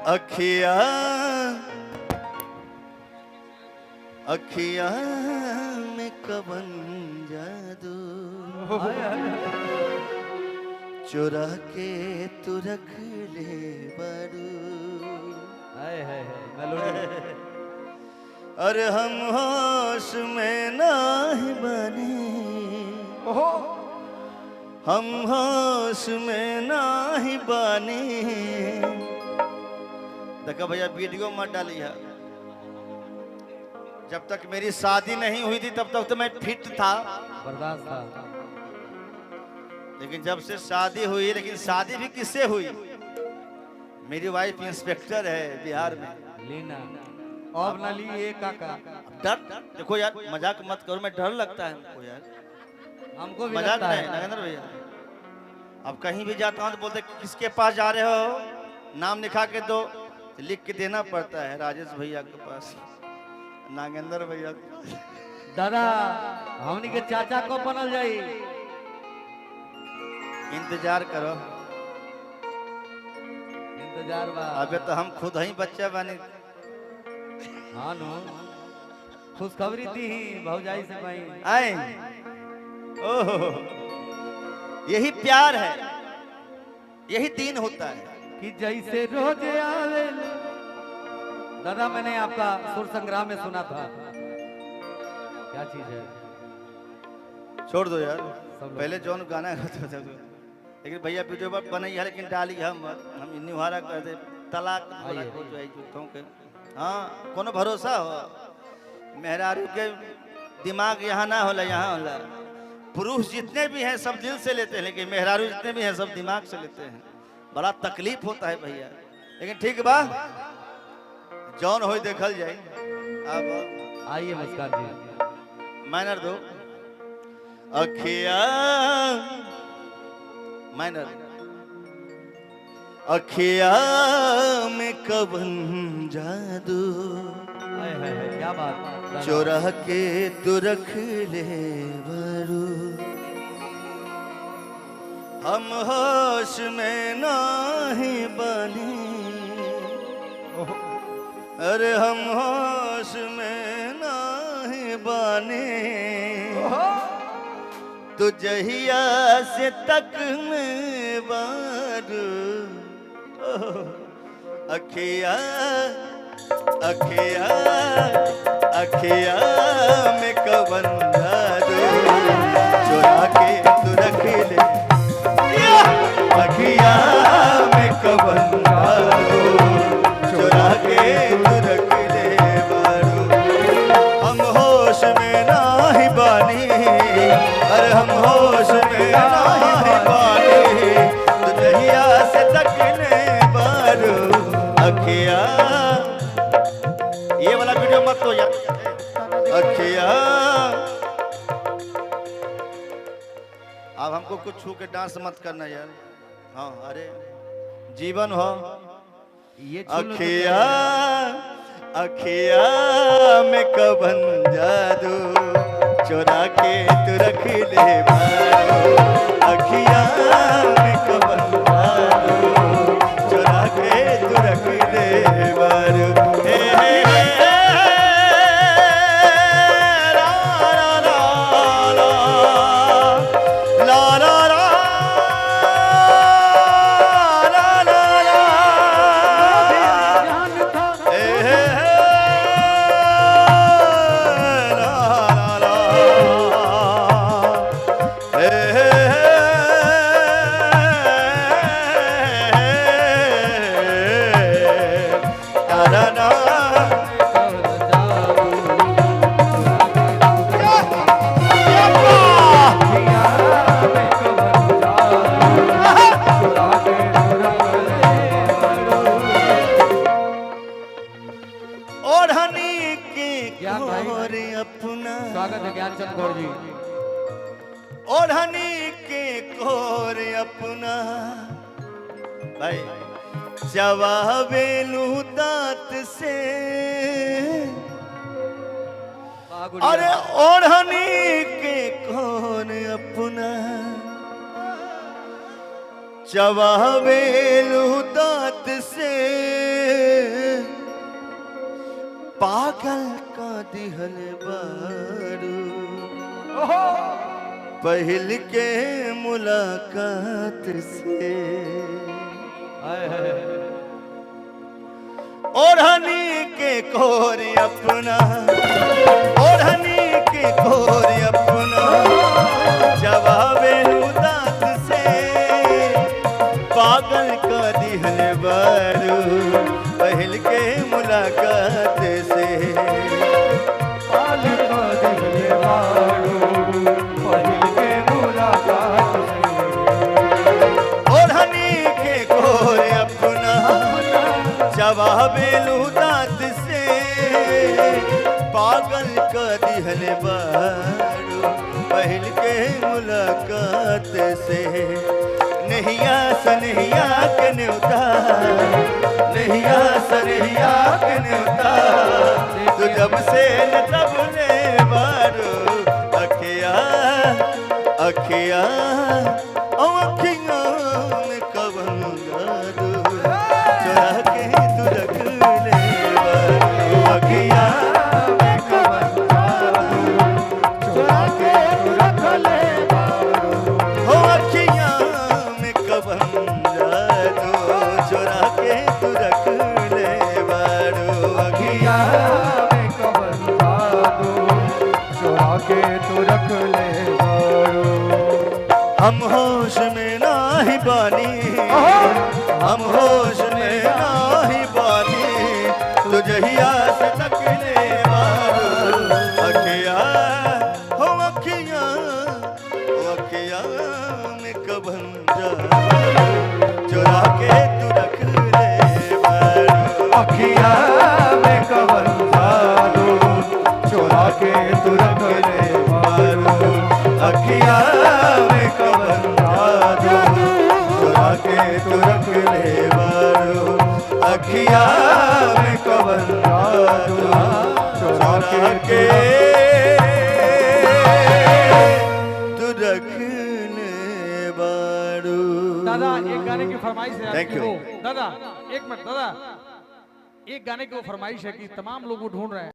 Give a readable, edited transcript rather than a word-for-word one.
अखिया अखिया में कवन जादू चुरा के तू रख ले बारू। अरे हम होश में नहीं बने, हम होश में नहीं बने। देखा भैया वीडियो मत डाली है। जब तक मेरी शादी नहीं हुई थी तब तक तो मैं फिट था, बर्दाश्त था। लेकिन जब से शादी हुई, लेकिन शादी भी किससे हुई? मेरी वाइफ इंस्पेक्टर है बिहार में। लेना अब ना लिए काका। डर देखो यार, मजाक मत करो, मैं डर लगता है हमको यार, हमको भी मजाक लगता नहीं है। नगेंद्र भैया। अब कहीं भी जाता हूँ तो बोलते किसके पास जा रहे हो, नाम लिखा के दो, तो लिख के देना पड़ता है राजेश भैया के पास, नागेंद्र भैया के पास। दादा हमनी के चाचा को बनल जाई। इंतजार करो, इंतजार बा। अबे तो हम खुद ही बच्चे बने। हाँ नो खुशखबरी दी भौजाई से भाई आए। ओहो, यही प्यार है, यही दिन होता है कि जैसे रोज आवे। दादा मैंने आपका सुर संग्राम में सुना था, क्या चीज है? छोड़ दो यार, सब पहले जौन गाना गाते थे तो। लेकिन भैया वीडियो पर बनाई है, लेकिन डाली हम निहारा कर दे तलाक वाला को जो है झूठों के। हाँ कोनो भरोसा हो, मेहरारू के दिमाग यहाँ ना होला, यहाँ होला। पुरुष जितने भी हैं सब दिल से लेते हैं, लेकिन मेहरारू जितने भी हैं सब दिमाग से लेते हैं। बड़ा तकलीफ होता है भैया, लेकिन ठीक बा, जौन हो देखल जाए। अब आइए मुस्कान जी माइनर दो। अखिया माइनर, अखिया में कवन जादू क्या बात। चोरा के तू रख ले बारू। हम होश में नहीं बने, अरे हम होश में नहीं बने। तो जहिया से तक में बारू। अखिया अखिया अखिया में कवन जादू चुरा के तू रख ले। अखिया में कवन जादू चुरा के तू रख ले बारू। हम होश में नाही बानी, अरे हम होश में नाही बानी। तो दहिया से तकने बारू। अखिया ये वाला वीडियो मत तो यार। अखिया अब हमको कुछ छू के डांस मत करना यार। हाँ अरे जीवन हो। ये अखिया अखिया में कवन जादू चुरा के तू रख ले बारू। अखिया में कवन जादू चुरा के तू रख ले बारू। स्वागत है ज्ञानचंद गौड़ जी। ओढ़नी के कोर अपना भाई चबावेलू दांत से। अरे ओढ़नी के कोर अपना चबावेलू दांत से। दिहल बारू ओहो पहिल के मुलाकात से हाय हाय ओढ़नी के कोर अपना ओढ़नी के कोर अपना जवाबे दांत से पागल का दिहल बारू पहल के मुलाकात से पागल का दिहल बारू पहल के मुलाकात से ओढ़नी के कोर अपना जवाबे दांत से पागल का दिहल बारू पहल के मुलाकात से नहिया सनहिया के न्योता नहिया सनहिया के न्योता तू जब से न तब ले बारू अखिया अखिया अखिया में कवन जादू चुरा के तू रख ले बारू अखिया में कवन जादू चुरा के तू रख ले बारू हो अखिया में कवन जादू चुरा के तू रख ले बारू अखिया में कवन जादू चुरा के तू रख ले बारू हम होश में नाही बानी हम होश में नाही बानी तुझहिया से तकले बारू अखिया हो अखिया में कवन जादू चुरा के तू रख ले बारू अखिया में कवन जादू चुरा के तू रख ले बारू अखिया में कवन जादू चुरा के तू रख ले बारू अखिया में कवन जादू चुरा के तू रख ले बारू। दादा एक गाने की फरमाइश है Thank आपकी you. वो दादा एक मिनट दादा एक गाने की वो फरमाइश है कि तमाम लोग वो ढूंढ रहे हैं